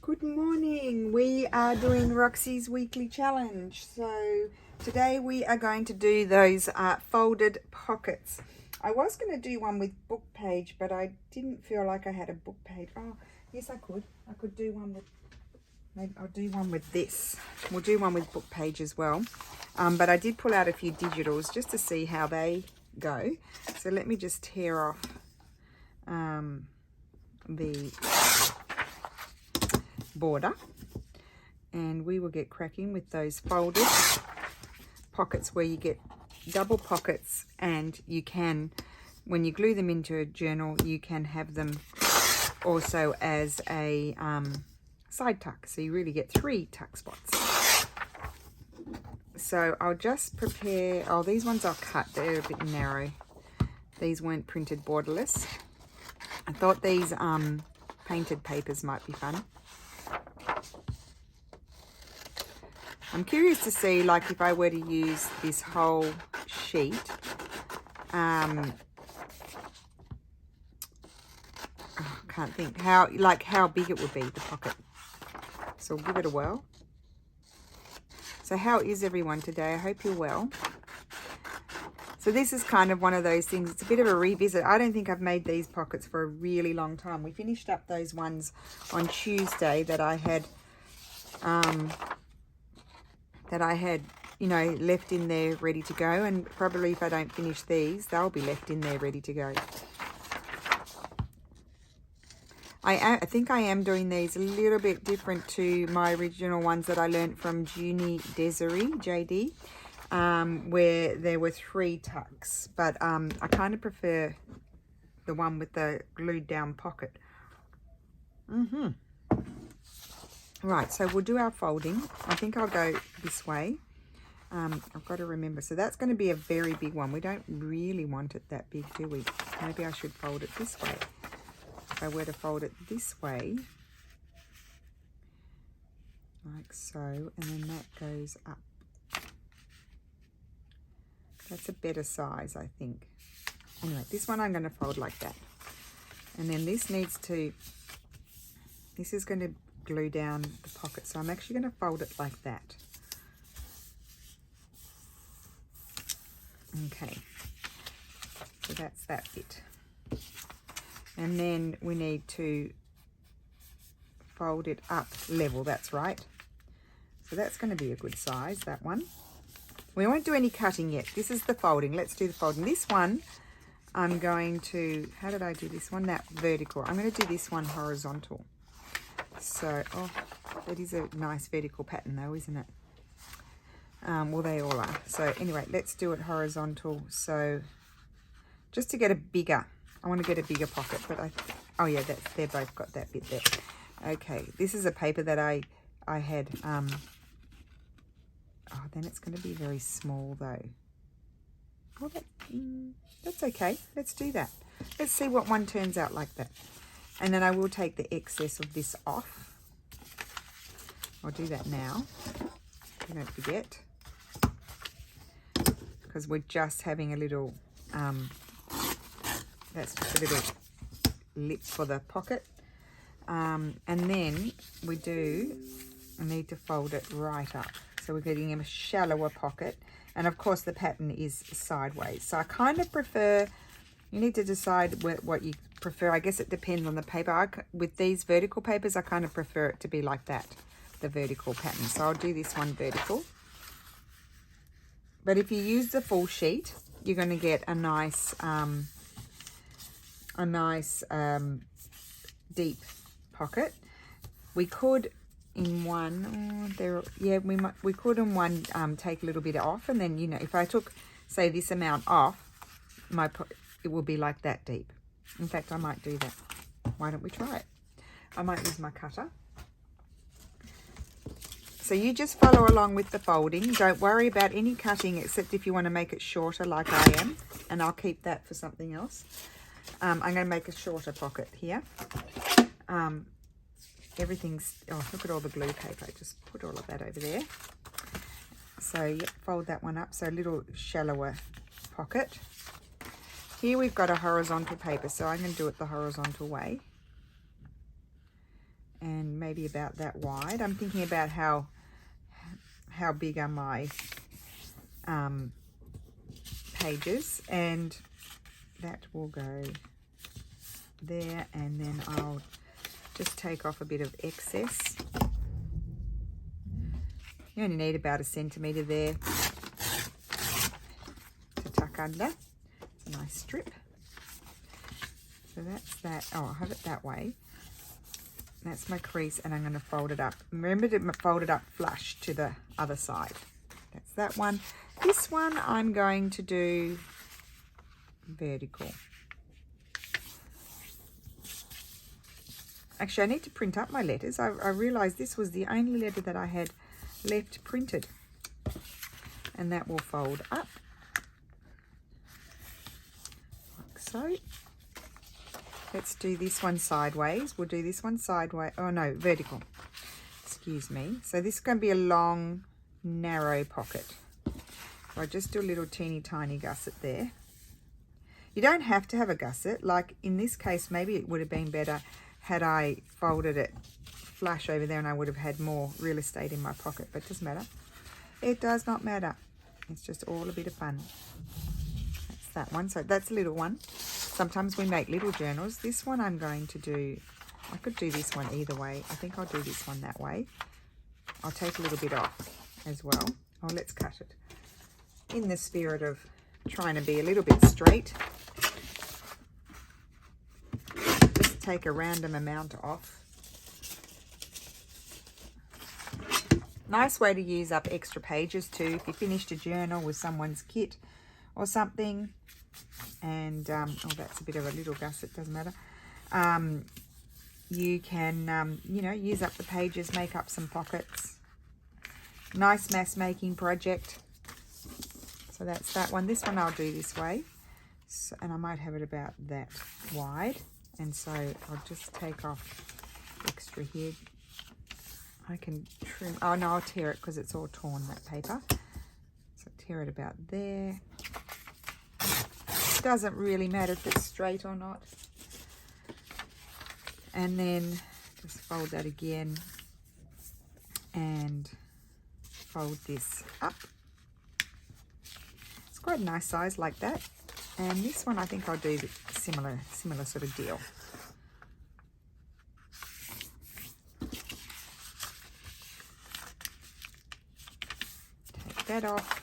Good morning. We are doing Roxy's weekly challenge. So today we are going to do those folded pockets. I was going to do one with book page, but I didn't feel like I had a book page. Oh, yes, I could. I could do one with, maybe I'll do one with this. We'll do one with book page as well. But I did pull out a few digitals just to see how they go. So let me just tear off the border, and we will get cracking with those folded pockets where you get double pockets, and you can, when you glue them into a journal, you can have them also as a side tuck, so you really get 3 tuck spots. So I'll just prepare, oh, these ones are cut, they're a bit narrow. These weren't printed borderless. I thought these painted papers might be fun. I'm curious to see, like, if I were to use this whole sheet, I can't think how big it would be, the pocket. So we'll give it a whirl. So how is everyone today? I hope you're well. So this is kind of one of those things, it's a bit of a revisit. I don't think I've made these pockets for a really long time. We finished up those ones on Tuesday that I had you know, left in there ready to go, and probably if I don't finish these, they'll be left in there ready to go. I think I am doing these a little bit different to my original ones that I learned from Junie Desiree, JD, where there were 3 tucks, but I kind of prefer the one with the glued down pocket. Right, so we'll do our folding. I think I'll go this way. I've got to remember, so that's going to be a very big one. We don't really want it that big, do we? Maybe I should fold it this way. If I were to fold it this way, like so, and then that goes up. That's a better size, I think. Anyway, this one I'm going to fold like that. And then this needs to, this is going to glue down the pocket, so I'm actually going to fold it like that. Okay, so that's that bit, and then we need to fold it up level. That's right, so that's going to be a good size, that one. We won't do any cutting yet. This is the folding. Let's do the folding. This one I'm going to, how did I do this one? That vertical. I'm going to do this one horizontal. So, oh, that is a nice vertical pattern though, isn't it? Well, they all are. So anyway, let's do it horizontal. So just to get a bigger, I want to get a bigger pocket, but oh yeah, they're both got that bit there. Okay, this is a paper that I had, oh, then it's going to be very small though. Oh, that's okay. Let's do that. Let's see what one turns out like that. And then I will take the excess of this off. I'll do that now. Don't forget. Because we're just having a little, that's just a little lip for the pocket. And then we need to fold it right up. So we're getting a shallower pocket. And of course the pattern is sideways. So I kind of prefer, you need to decide what you prefer. I guess it depends on the paper. With these vertical papers, I kind of prefer it to be like that, the vertical pattern. So I'll do this one vertical. But if you use the full sheet, you're going to get a nice deep pocket. We could in one, we could in one take a little bit off, and then, you know, if I took, say, this amount off, it will be like that deep. In fact, I might do that. Why don't we try it? I might use my cutter. So you just follow along with the folding. Don't worry about any cutting, except if you want to make it shorter like I am. And I'll keep that for something else. I'm going to make a shorter pocket here. Everything's, oh, look at all the glue paper. Just put all of that over there. So yep, fold that one up. So a little shallower pocket. Here we've got a horizontal paper. So I'm going to do it the horizontal way. and maybe about that wide. I'm thinking about how big are my pages, and that will go there, and then I'll just take off a bit of excess. You only need about 1 centimetre there to tuck under. It's a nice strip. So that's that. Oh, I'll have it that way. That's my crease, and I'm going to fold it up. Remember to fold it up flush to the other side. That's that one. This one I'm going to do vertical. Actually, I need to print up my letters. I realized this was the only letter that I had left printed. And that will fold up. Like so. Let's do this one sideways. We'll do this one sideways. Oh no, vertical. Excuse me. So this is going to be a long, narrow pocket. So I just do a little teeny tiny gusset there. You don't have to have a gusset. Like in this case, maybe it would have been better had I folded it flush over there and I would have had more real estate in my pocket, but it doesn't matter. It does not matter. It's just all a bit of fun. That's that one. So that's a little one. Sometimes we make little journals. This one I'm going to do, I could do this one either way. I think I'll do this one that way. I'll take a little bit off as well. Oh, let's cut it. In the spirit of trying to be a little bit straight. Just take a random amount off. Nice way to use up extra pages too. If you finished a journal with someone's kit or something, and oh, that's a bit of a little gusset, doesn't matter. You can you know, use up the pages, make up some pockets. Nice mass making project. So that's that one. This one I'll do this way, so, and I might have it about that wide, and so I'll just take off extra here. I can trim. Oh no, I'll tear it because it's all torn, that paper. So tear it about there. Doesn't really matter if it's straight or not. And then just fold that again and fold this up. It's quite a nice size like that. And this one I think I'll do similar sort of deal. Take that off.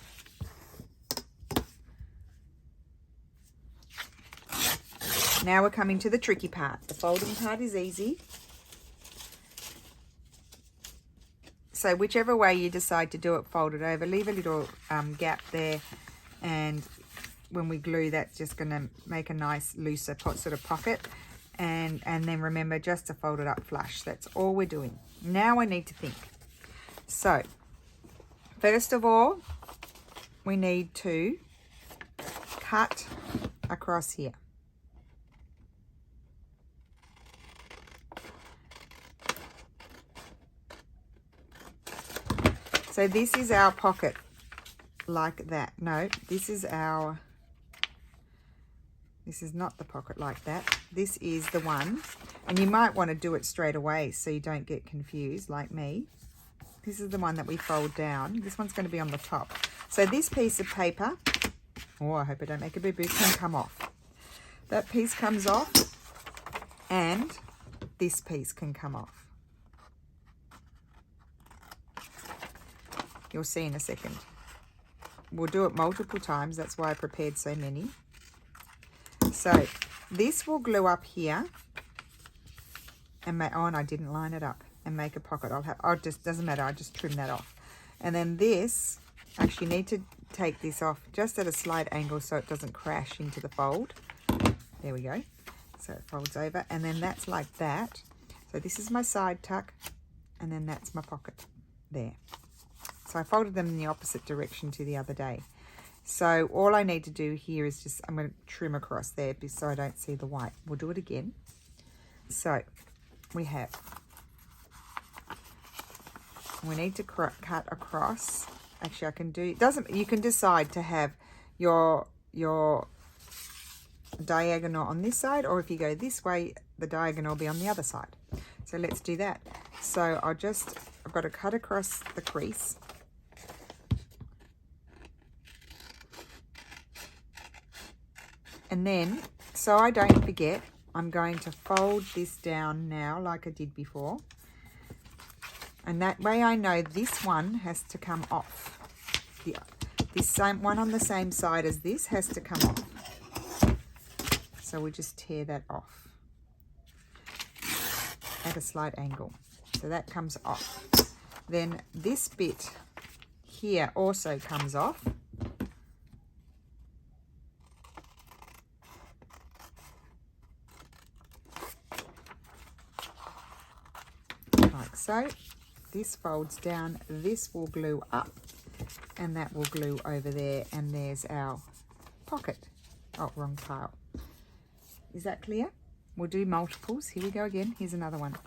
Now we're coming to the tricky part. The folding part is easy. So whichever way you decide to do it, fold it over. Leave a little gap there, and when we glue, that's just going to make a nice looser sort of pocket. And then remember just to fold it up flush. That's all we're doing. Now I need to think. So first of all, we need to cut across here. So this is our pocket like that. No, this is not the pocket like that. This is the one, and you might want to do it straight away so you don't get confused like me. This is the one that we fold down. This one's going to be on the top. So this piece of paper, oh, I hope I don't make a boo-boo, can come off. That piece comes off, and this piece can come off. You'll see in a second. We'll do it multiple times. That's why I prepared so many. So this will glue up here, and make, oh, and I didn't line it up, and make a pocket. Doesn't matter. I just trim that off. And then this, actually need to take this off just at a slight angle so it doesn't crash into the fold. There we go. So it folds over, and then that's like that. So this is my side tuck, and then that's my pocket there. So I folded them in the opposite direction to the other day. So all I need to do here is just, I'm going to trim across there so I don't see the white. We'll do it again. So we need to cut across. Actually, I can do, you can decide to have your diagonal on this side, or if you go this way, the diagonal will be on the other side. So let's do that. So I've got to cut across the crease. And then, so I don't forget, I'm going to fold this down now like I did before. And that way I know this one has to come off. This same one on the same side as this has to come off. So we just tear that off at a slight angle. So that comes off. Then this bit here also comes off. Like so. This folds down, this will glue up, and that will glue over there, and there's our pocket. Oh, wrong pile. Is that clear? We'll do multiples. Here we go again. Here's another one.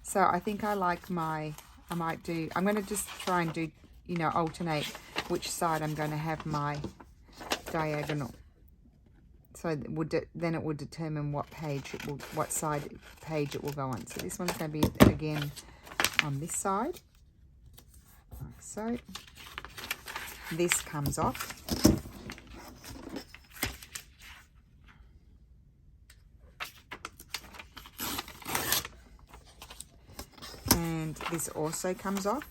So I think I like I'm going to just try and do, you know, alternate which side I'm going to have my diagonal. So then it would determine what side page it will go on. So this one's going to be, again, on this side, like so. This comes off. And this also comes off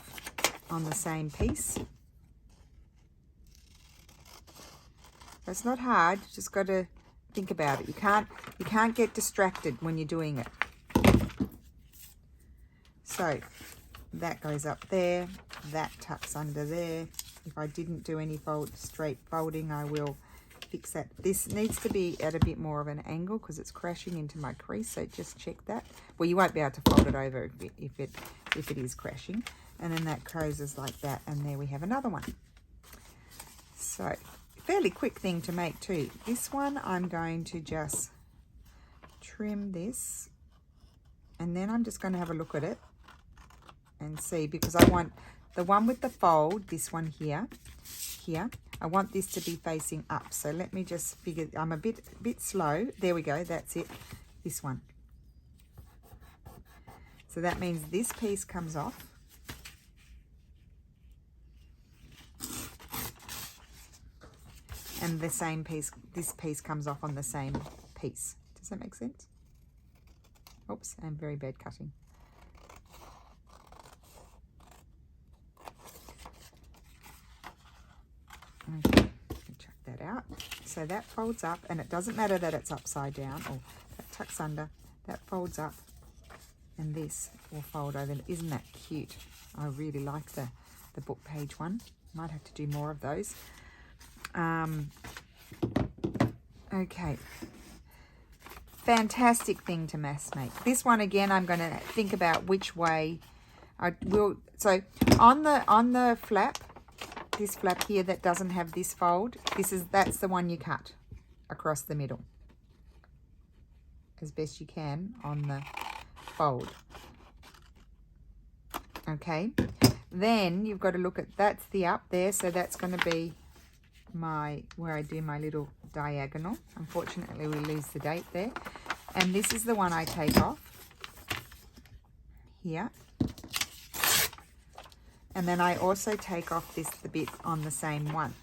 on the same piece. It's not hard, you just got to think about it. You can't get distracted when you're doing it. So that goes up there, that tucks under there. If I didn't do any straight folding, I will fix that. This needs to be at a bit more of an angle because it's crashing into my crease, so just check that. Well, you won't be able to fold it over if it is crashing. And then that closes like that, and there we have another one. So fairly quick thing to make too. This one I'm going to just trim this, and then I'm just going to have a look at it and see, because I want the one with the fold, this one here, I want this to be facing up. So let me just figure, I'm a bit slow. There we go, that's it, this one. So that means this piece comes off. And the same piece, this piece comes off on the same piece. Does that make sense? Oops, I'm very bad cutting. Okay, check that out. So that folds up, and it doesn't matter that it's upside down, or that tucks under, that folds up, and this will fold over. Isn't that cute? I really like the book page one. Might have to do more of those. Okay. Fantastic thing to mass make. This one again, I'm going to think about which way I will. So on the flap, this flap here that doesn't have this fold, that's the one you cut across the middle as best you can on the fold. Okay, then you've got to look at, that's the up there, so that's going to be where I do my little diagonal. Unfortunately, we lose the date there. And this is the one I take off here. And then I also take off the bit on the same one.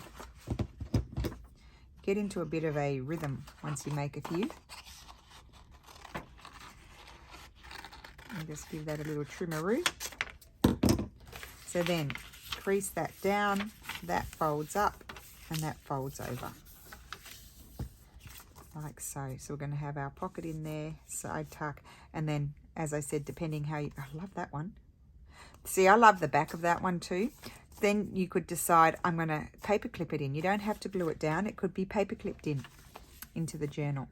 Get into a bit of a rhythm once you make a few. And just give that a little trimmeroo. So then crease that down, that folds up, and that folds over. Like so. So we're going to have our pocket in there, side tuck, and then, as I said, depending how I love that one. See, I love the back of that one too. Then you could decide, I'm going to paper clip it in. You don't have to glue it down. It could be paper clipped into the journal.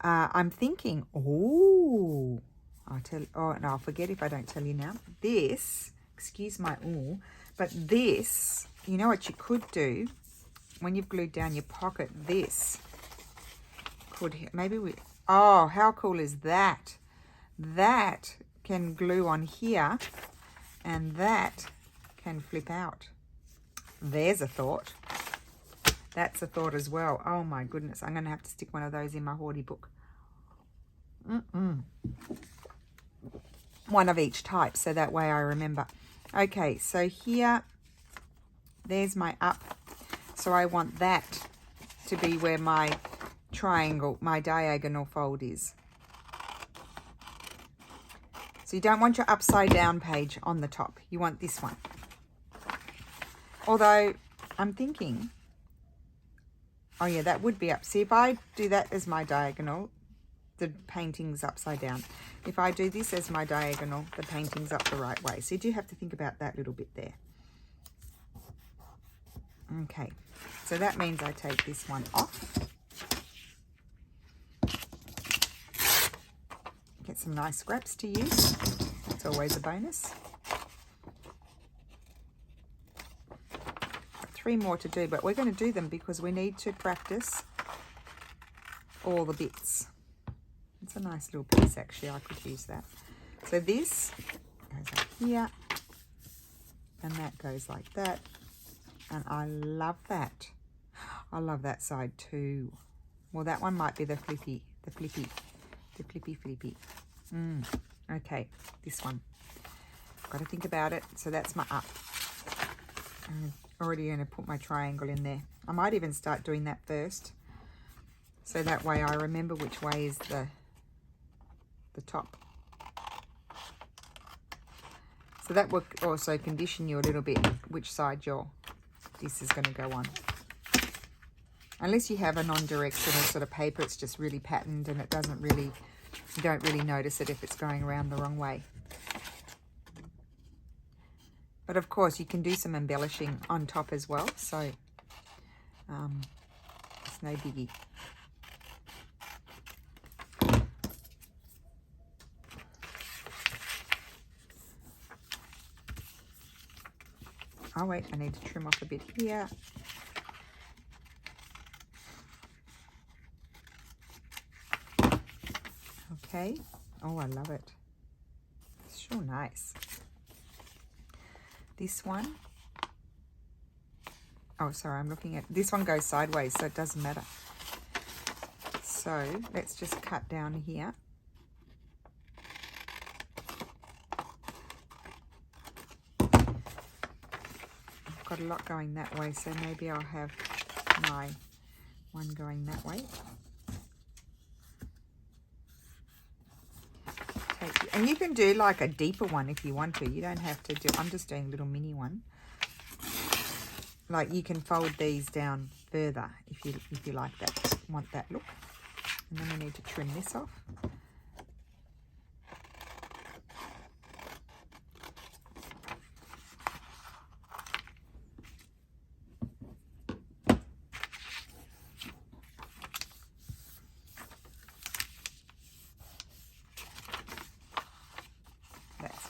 I'm thinking, no, I'll forget if I don't tell you now. This, excuse my but this, you know what you could do when you've glued down your pocket, this could, how cool is that? That can glue on here, and that can flip out. There's a thought. That's a thought as well. Oh my goodness, I'm going to have to stick one of those in my Hoardy book. one of each type, so that way I remember. Okay, so here, there's my up. So I want that to be where my triangle, my diagonal fold is. So you don't want your upside down page on the top. You want this one. Although I'm thinking, oh yeah, that would be up. See, if I do that as my diagonal, the painting's upside down. If I do this as my diagonal, the painting's up the right way. So you do have to think about that little bit there. Okay, so that means I take this one off. Get some nice scraps to use. That's always a bonus. Got 3 more to do, but we're going to do them because we need to practice all the bits. It's a nice little piece, actually. I could use that. So this goes up here, and that goes like that. And I love that. I love that side too. Well, that one might be the flippy. Okay, this one. Got to think about it. So that's my up. I'm already going to put my triangle in there. I might even start doing that first. So that way I remember which way is the top. So that will also condition you a little bit which side this is going to go on. Unless you have a non-directional sort of paper, it's just really patterned and it doesn't really, you don't really notice it if it's going around the wrong way. But of course you can do some embellishing on top as well, so it's no biggie. Oh wait, I need to trim off a bit here. Okay. Oh, I love it. It's sure nice. This one. Oh, sorry, I'm looking at... This one goes sideways, so it doesn't matter. So, let's just cut down here. Got a lot going that way, so maybe I'll have my one going that way. And you can do like a deeper one if you want to. You don't have to do, I'm just doing a little mini one. Like you can fold these down further if you like that, want that look. And then we need to trim this off.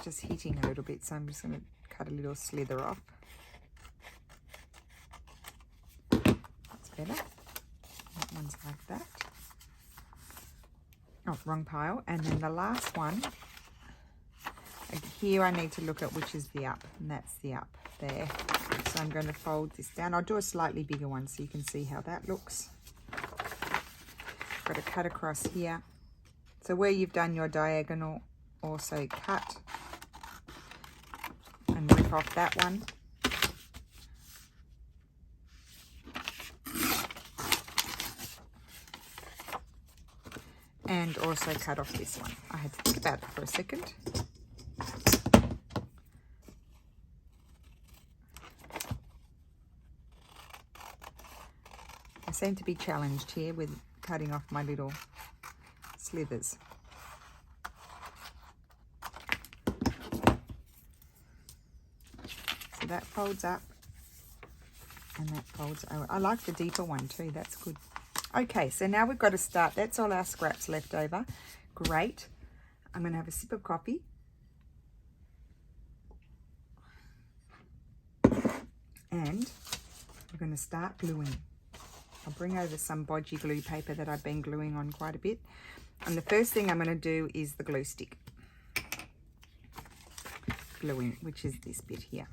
Just hitting a little bit, so I'm just going to cut a little slither off. That's better. That one's like that. Oh, wrong pile. And then the last one, here I need to look at which is the up, and that's the up there. So I'm going to fold this down. I'll do a slightly bigger one so you can see how that looks. Got to cut across here. So where you've done your diagonal, also cut. And rip off that one. And also cut off this one. I had to think about it for a second. I seem to be challenged here with cutting off my little slithers. That folds up and that folds over. I like the deeper one too, that's good. Okay, so now we've got to start. That's all our scraps left over. Great. I'm going to have a sip of coffee. And we're going to start gluing. I'll bring over some bodgy glue paper that I've been gluing on quite a bit. And the first thing I'm going to do is the glue stick. Gluing, which is this bit here.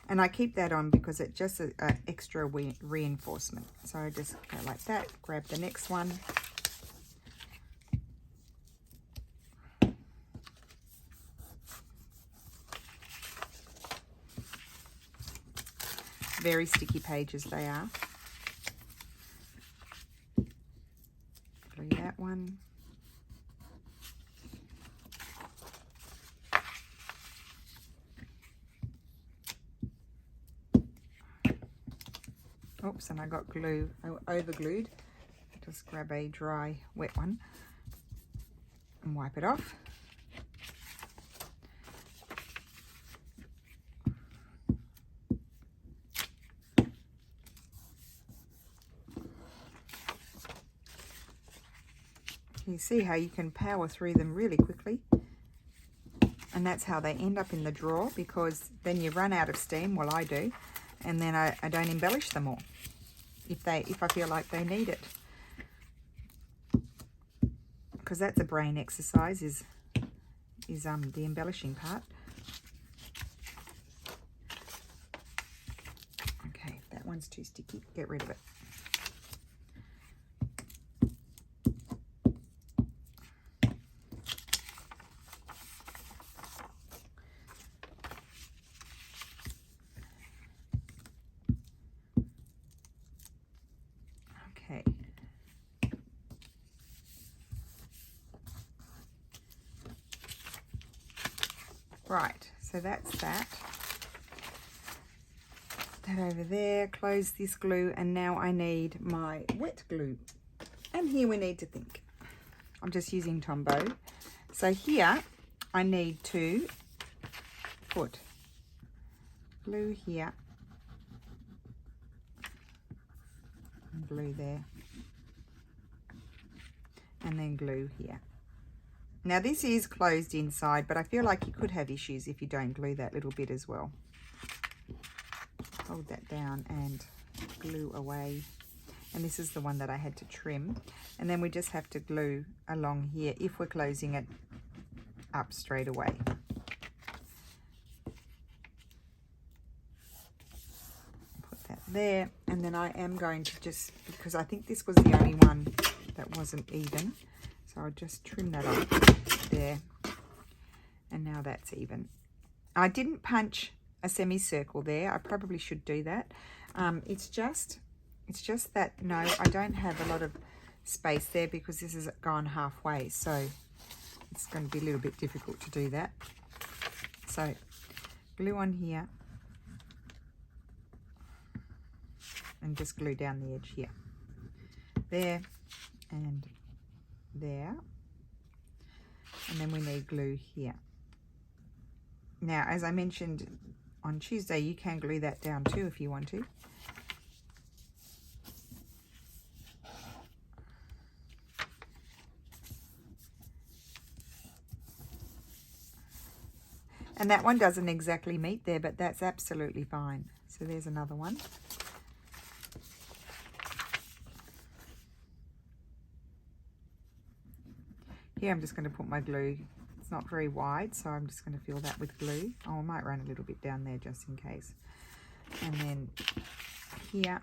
And I keep that on because it's just an extra reinforcement. So I just go like that, grab the next one. Very sticky pages they are. Glue that one. Oops, and I got glue over glued. Just grab a dry, wet one and wipe it off. You see how you can power through them really quickly, and that's how they end up in the drawer, because then you run out of steam, well I do, and then I don't embellish them all if I feel like they need it, because that's a brain exercise, is the embellishing part. Okay, that one's too sticky, get rid of it. Okay. Right, so that's that. That over there, close this glue, and now I need my wet glue. And here we need to think. I'm just using Tombow. So here I need to put glue here, and glue there, and then glue here. Now this is closed inside, but I feel like you could have issues if you don't glue that little bit as well. Hold that down and glue away. And this is the one that I had to trim. And then we just have to glue along here if we're closing it up straight away. Put that there. And then I am going to just, because I think this was the only one that wasn't even, so I'll just trim that off there. And now that's even. I didn't punch a semicircle there. I probably should do that. It's just that, no, I don't have a lot of space there because this has gone halfway, so it's going to be a little bit difficult to do that. So glue on here and just glue down the edge here, there and there, and then we need glue here. Now, as I mentioned on Tuesday, you can glue that down too if you want to. And that one doesn't exactly meet there, but that's absolutely fine. So there's another one. Here I'm just going to put my glue. It's not very wide, so I'm just going to fill that with glue. Oh, I might run a little bit down there just in case. And then here,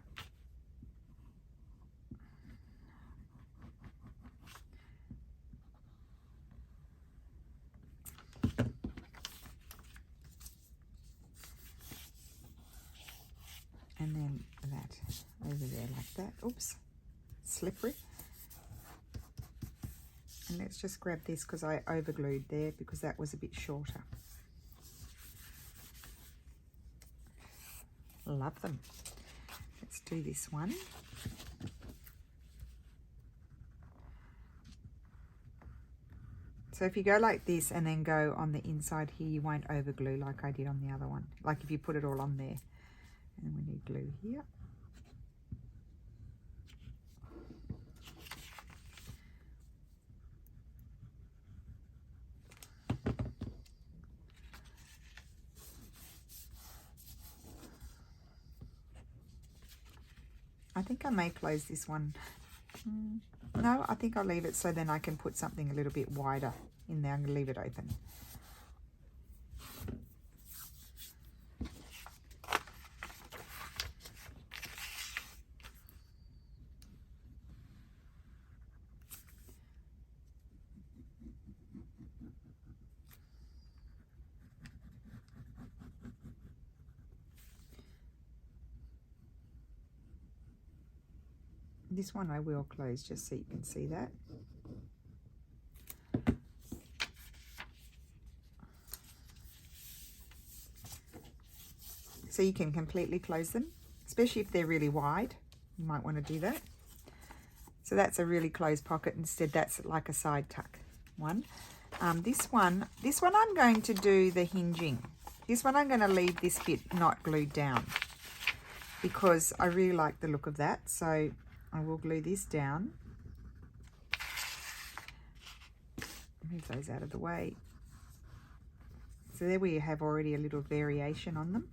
and then that over there like that. Oops, slippery. And let's just grab this because I overglued there because that was a bit shorter. Love them. Let's do this one. So if you go like this and then go on the inside here, you won't overglue like I did on the other one. Like if you put it all on there. And then we need glue here. I think I may close this one. No, I think I'll leave it so then I can put something a little bit wider in there. I'm going to leave it open. This one I will close just so you can see that. So you can completely close them, especially if they're really wide. You might want to do that. So that's a really closed pocket. Instead, that's like a side tuck one. This one I'm going to do the hinging. This one I'm going to leave this bit not glued down because I really like the look of that. So I will glue this down. Move those out of the way. So there we have already a little variation on them.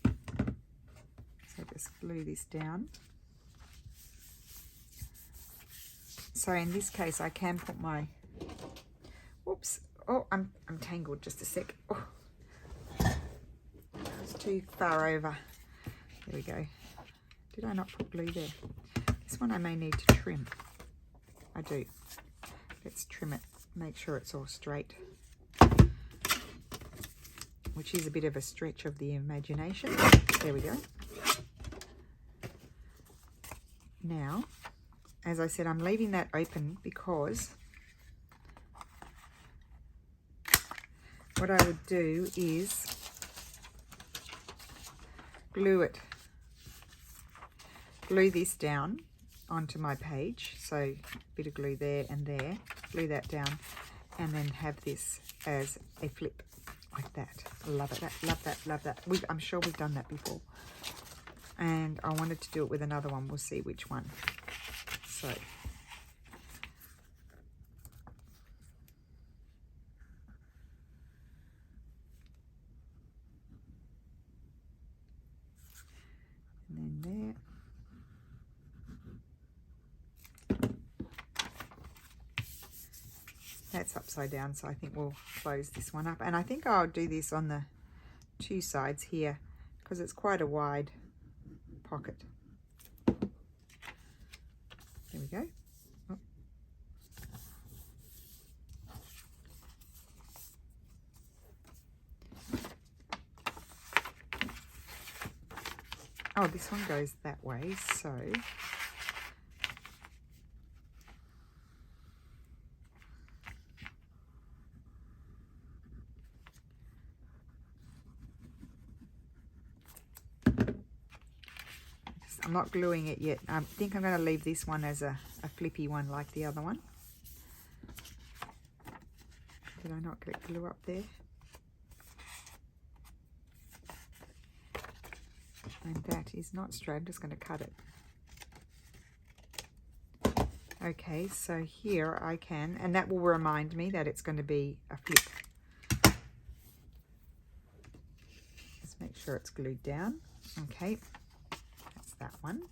So just glue this down. So in this case, I can put my, whoops, oh, I'm tangled, just a sec. Oh, it's too far over. There we go. Did I not put glue there? This one I may need to trim. I do. Let's trim it, make sure it's all straight, which is a bit of a stretch of the imagination. There we go. Now, as I said, I'm leaving that open because what I would do is glue this down onto my page. So a bit of glue there and there, glue that down, and then have this as a flip like that. Love it, love that, love that. I'm sure we've done that before. And I wanted to do it with another one. We'll see which one. So and then there. That's upside down, so I think we'll close this one up. And I think I'll do this on the two sides here because it's quite a wide pocket. There we go. Oh. Oh, this one goes that way, so I'm not gluing it yet. I think I'm going to leave this one as a flippy one like the other one. Did I not get glue up there? And that is not straight. I'm just going to cut it. Okay, so here I can, and that will remind me that it's going to be a flip. Just make sure it's glued down. Okay. That one.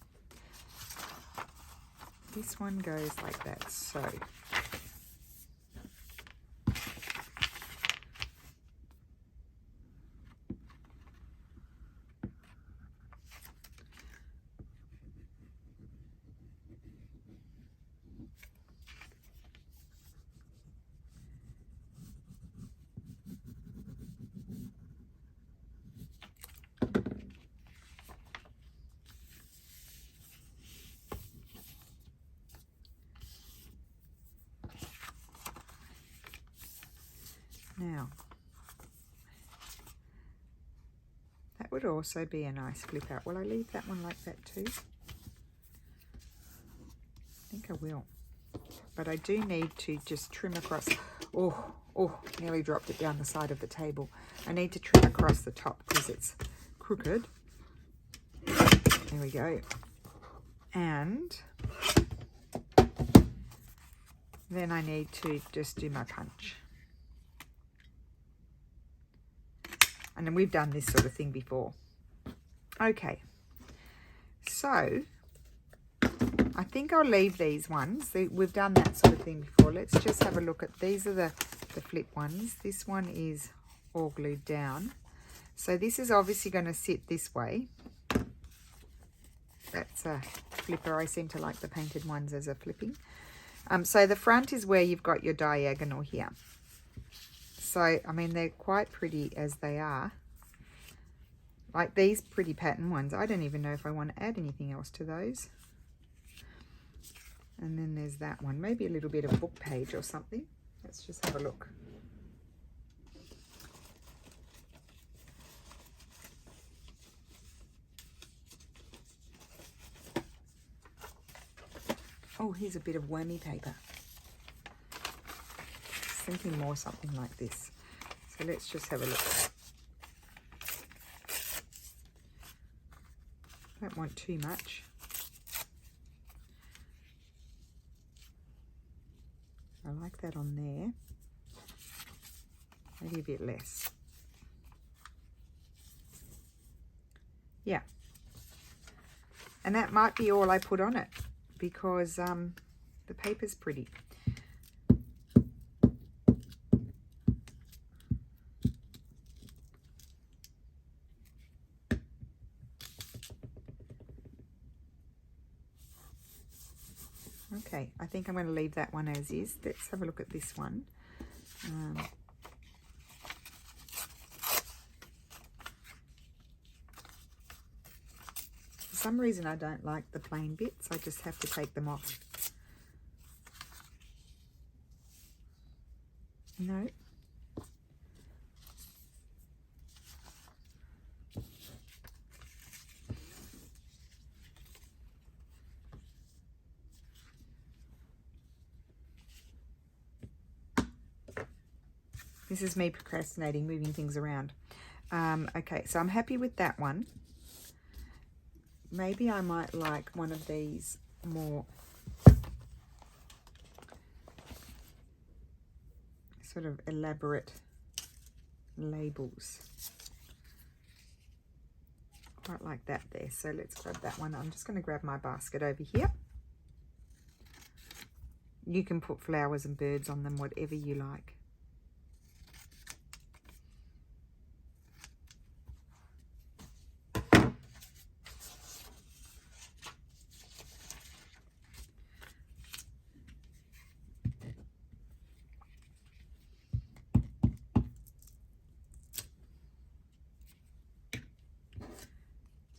This one goes like that, so now that would also be a nice flip out. Will I leave that one like that too? I think I will, but I do need to just trim across. Oh, nearly dropped it down the side of the table. I need to trim across the top because it's crooked. There we go. And then I need to just do my punch. And then we've done this sort of thing before. Okay, so I think I'll leave these ones. We've done that sort of thing before. Let's just have a look at, these are the flip ones. This one is all glued down. So this is obviously going to sit this way. That's a flipper. I seem to like the painted ones as a flipping. So the front is where you've got your diagonal here. So, I mean, they're quite pretty as they are. Like these pretty pattern ones, I don't even know if I want to add anything else to those. And then there's that one, maybe a little bit of book page or something. Let's just have a look. Oh, here's a bit of wormy paper. Thinking more something like this. So let's just have a look. Don't want too much. I like that on there. Maybe a bit less. Yeah. And that might be all I put on it because the paper's pretty. Okay, I think I'm going to leave that one as is. Let's have a look at this one. For some reason I don't like the plain bits. I just have to take them off. No. This is me procrastinating, moving things around. Okay, so I'm happy with that one. Maybe I might like one of these more sort of elaborate labels. Quite like that there. So let's grab that one. I'm just going to grab my basket over here. You can put flowers and birds on them, whatever you like.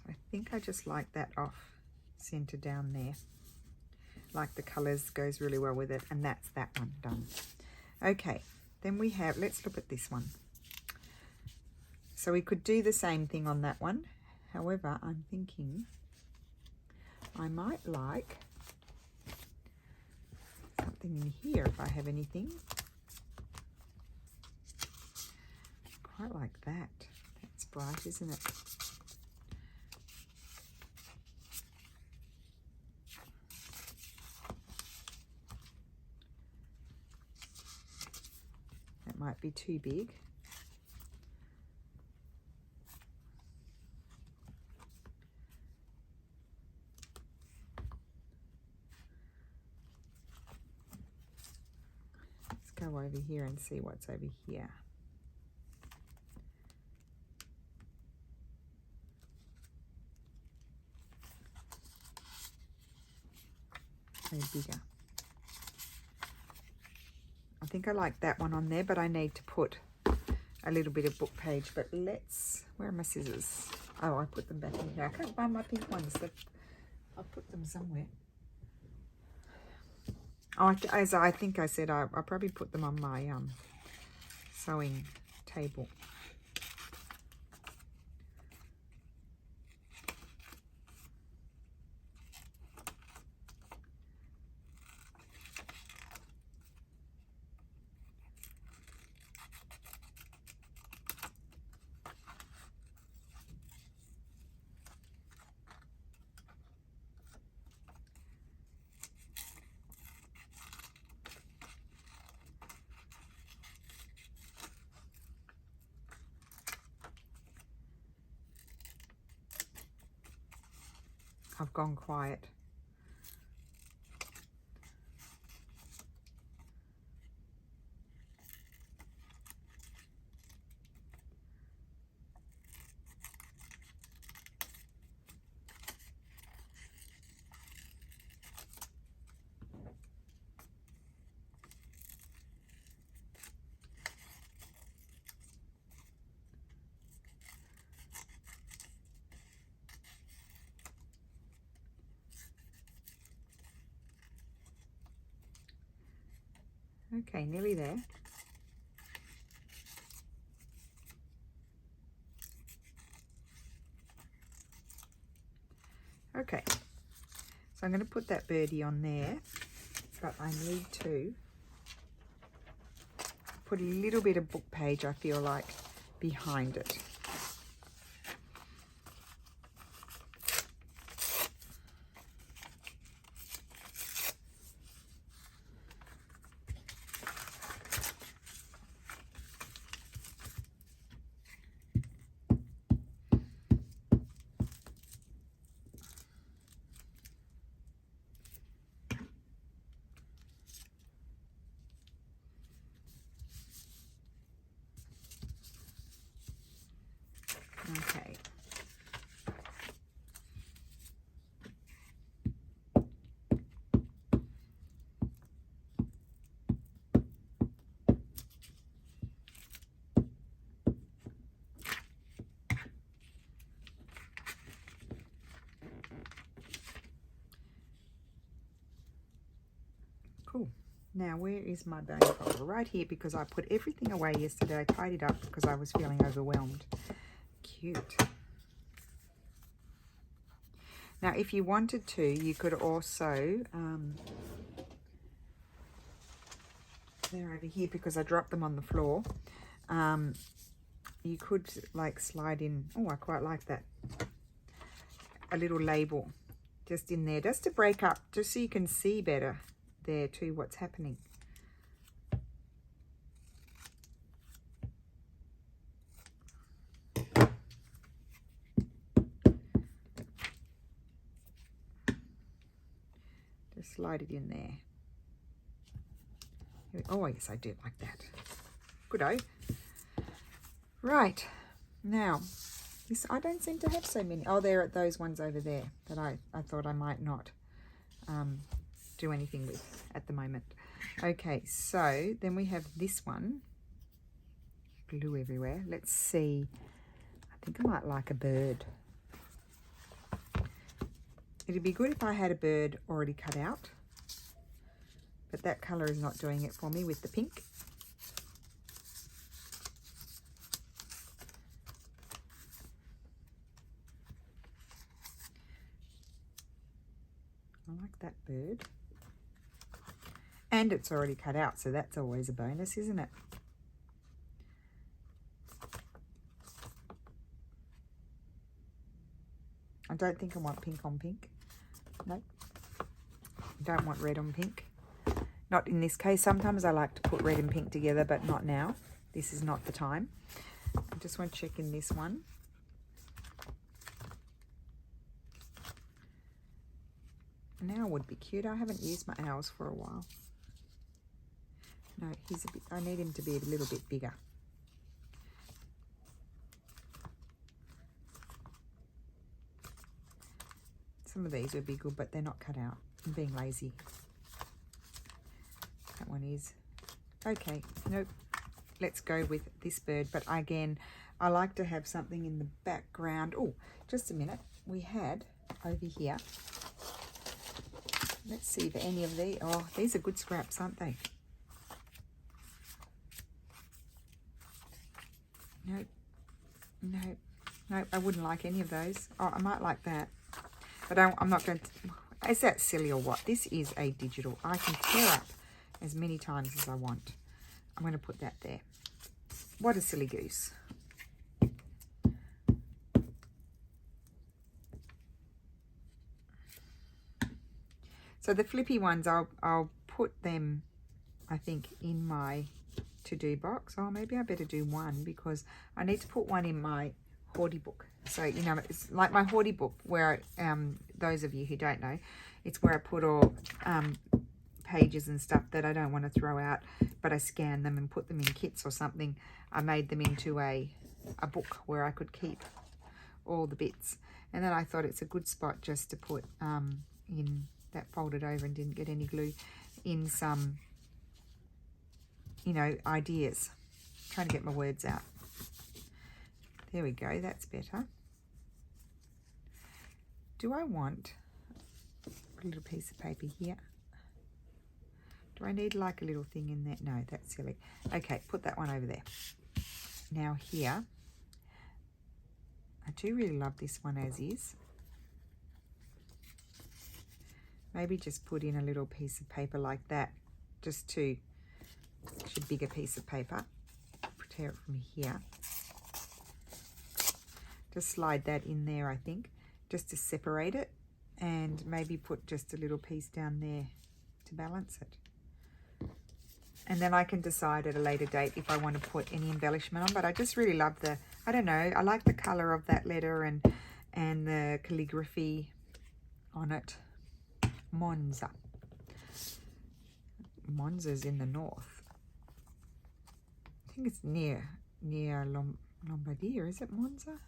I think I just like that off center down there. Like the colors goes really well with it, and that's that one done. Okay, then we have, let's look at this one. So we could do the same thing on that one. However, I'm thinking I might like something in here if I have anything. Quite like that. That's bright, isn't it? Might be too big. Let's go over here and see what's over here. Maybe bigger. I think I like that one on there, but I need to put a little bit of book page. But let's, where are my scissors? Oh, I put them back in here. I can't find my pink ones. I'll put them somewhere. Oh, as I think I said, I'll probably put them on my sewing table. I've gone quiet. Okay, nearly there. Okay, so I'm going to put that birdie on there, but I need to put a little bit of book page, I feel like, behind it. Okay. Cool. Now, where is my bone folder? Right here, because I put everything away yesterday. I tied it up because I was feeling overwhelmed. Cute. Now, if you wanted to, you could also, they're over here because I dropped them on the floor. You could like slide in, oh, I quite like that, a little label just in there, just to break up, just so you can see better there too what's happening. Just slide it in there. Oh, yes, I do like that. Good-o. Right, now, this, I don't seem to have so many. Oh, there are those ones over there that I thought I might not do anything with at the moment. Okay, so then we have this one. Glue everywhere. Let's see. I think I might like a bird. It'd be good if I had a bird already cut out, but that colour is not doing it for me with the pink. I like that bird. And it's already cut out, so that's always a bonus, isn't it? I don't think I want pink on pink. Nope. Don't want red on pink. Not in this case. Sometimes I like to put red and pink together, but not now. This is not the time. I just want to check in this one. Now would be cute. I haven't used my owls for a while. No, he's a bit, I need him to be a little bit bigger. Some of these would be good, but they're not cut out. I'm being lazy. That one is. Okay, nope. Let's go with this bird. But again, I like to have something in the background. Oh, just a minute. We had over here. Let's see if any of these. Oh, these are good scraps, aren't they? Nope. Nope. Nope, I wouldn't like any of those. Oh, I might like that. But I'm not going to... Is that silly or what? This is a digital. I can tear up as many times as I want. I'm going to put that there. What a silly goose. So the flippy ones, I'll put them, I think, in my to-do box. Oh, maybe I better do one because I need to put one in my Hoardy book. So, you know, it's like my Hoardy book where, those of you who don't know, it's where I put all pages and stuff that I don't want to throw out, but I scan them and put them in kits or something. I made them into a book where I could keep all the bits. And then I thought it's a good spot just to put in that folded over and didn't get any glue in some, you know, ideas. Trying to get my words out. There we go, that's better. Do I want a little piece of paper here? Do I need like a little thing in there? No, that's silly. Okay, put that one over there. Now here, I do really love this one as is. Maybe just put in a little piece of paper like that, just to, actually bigger piece of paper. Tear it from here. Just slide that in there, I think, just to separate it, and maybe put just a little piece down there to balance it. And then I can decide at a later date if I want to put any embellishment on, but I just really love the, I don't know, I like the color of that letter and the calligraphy on it. Monza. Monza's in the north. I think it's near Lombardia. Is it Monza?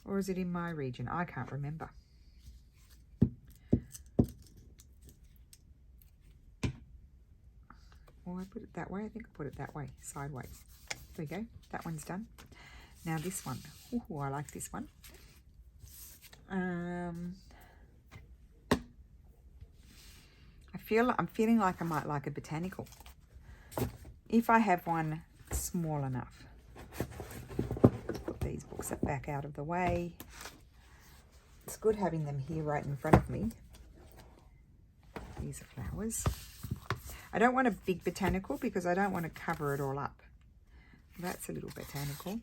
Or is it in my region? I can't remember. Or I put it that way. I think I put it that way, sideways. There we go. That one's done. Now this one. Ooh, I like this one. I'm feeling like I might like a botanical. If I have one small enough. Put these books back out of the way. It's good having them here right in front of me. These are flowers. I don't want a big botanical because I don't want to cover it all up. That's a little botanical.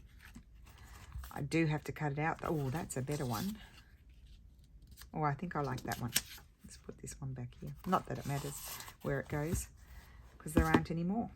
I do have to cut it out. Oh, that's a better one. Oh, I think I like that one. Let's put this one back here. Not that it matters where it goes, because there aren't any more.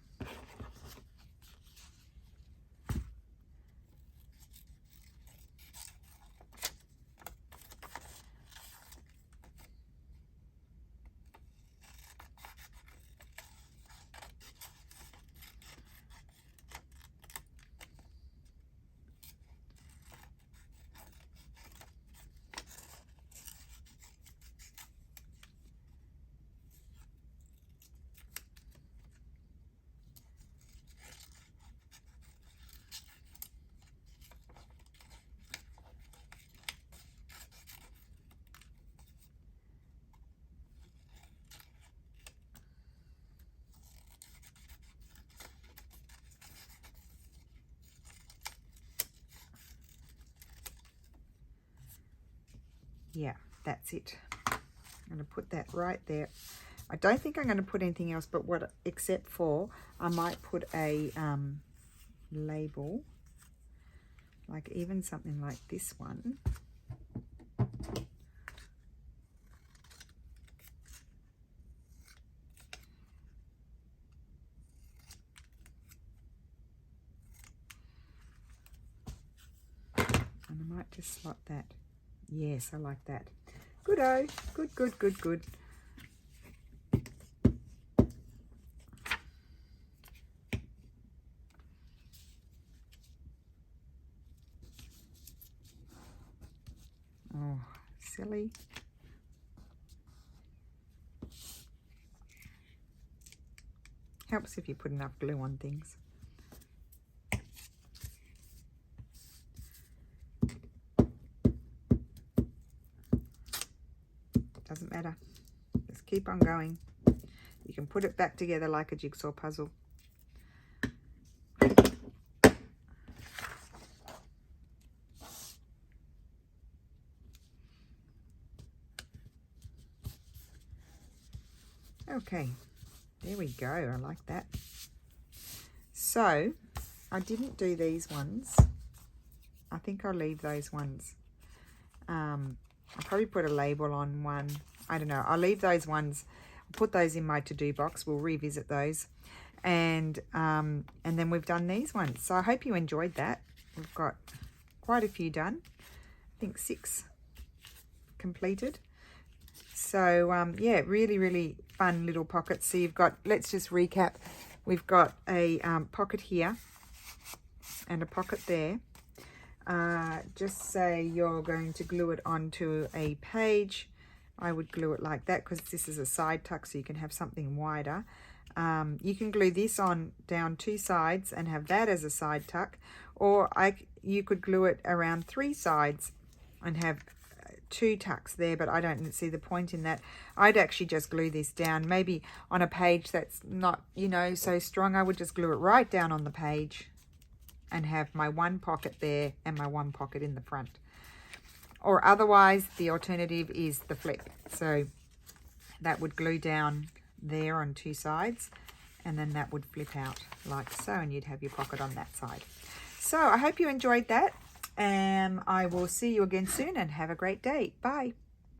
Yeah, that's it. I'm going to put that right there. I don't think I'm going to put anything else, but except for I might put a label, like even something like this one. And I might just slot that. Yes, I like that. Good-o. Good, good, good, good. Oh, silly. Helps if you put enough glue on things. Doesn't matter. Just keep on going. You can put it back together like a jigsaw puzzle. Okay, there we go. I like that. So, I didn't do these ones. I think I'll leave those ones. I'll probably put a label on one. I don't know. I'll leave those ones. I'll put those in my to-do box. We'll revisit those. And then we've done these ones. So I hope you enjoyed that. We've got quite a few done. I think 6 completed. So, yeah, really, really fun little pockets. So you've got, let's just recap. We've got a pocket here and a pocket there. Just say you're going to glue it onto a page. I would glue it like that because this is a side tuck, so you can have something wider. You can glue this on down 2 sides and have that as a side tuck, or you could glue it around 3 sides and have 2 tucks there, but I don't see the point in that. I'd actually just glue this down. Maybe on a page that's not, you know, so strong, I would just glue it right down on the page and have my 1 pocket there and my 1 pocket in the front. Or otherwise, the alternative is the flip. So that would glue down there on 2 sides, and then that would flip out like so, and you'd have your pocket on that side. So I hope you enjoyed that, and I will see you again soon, and have a great day. Bye.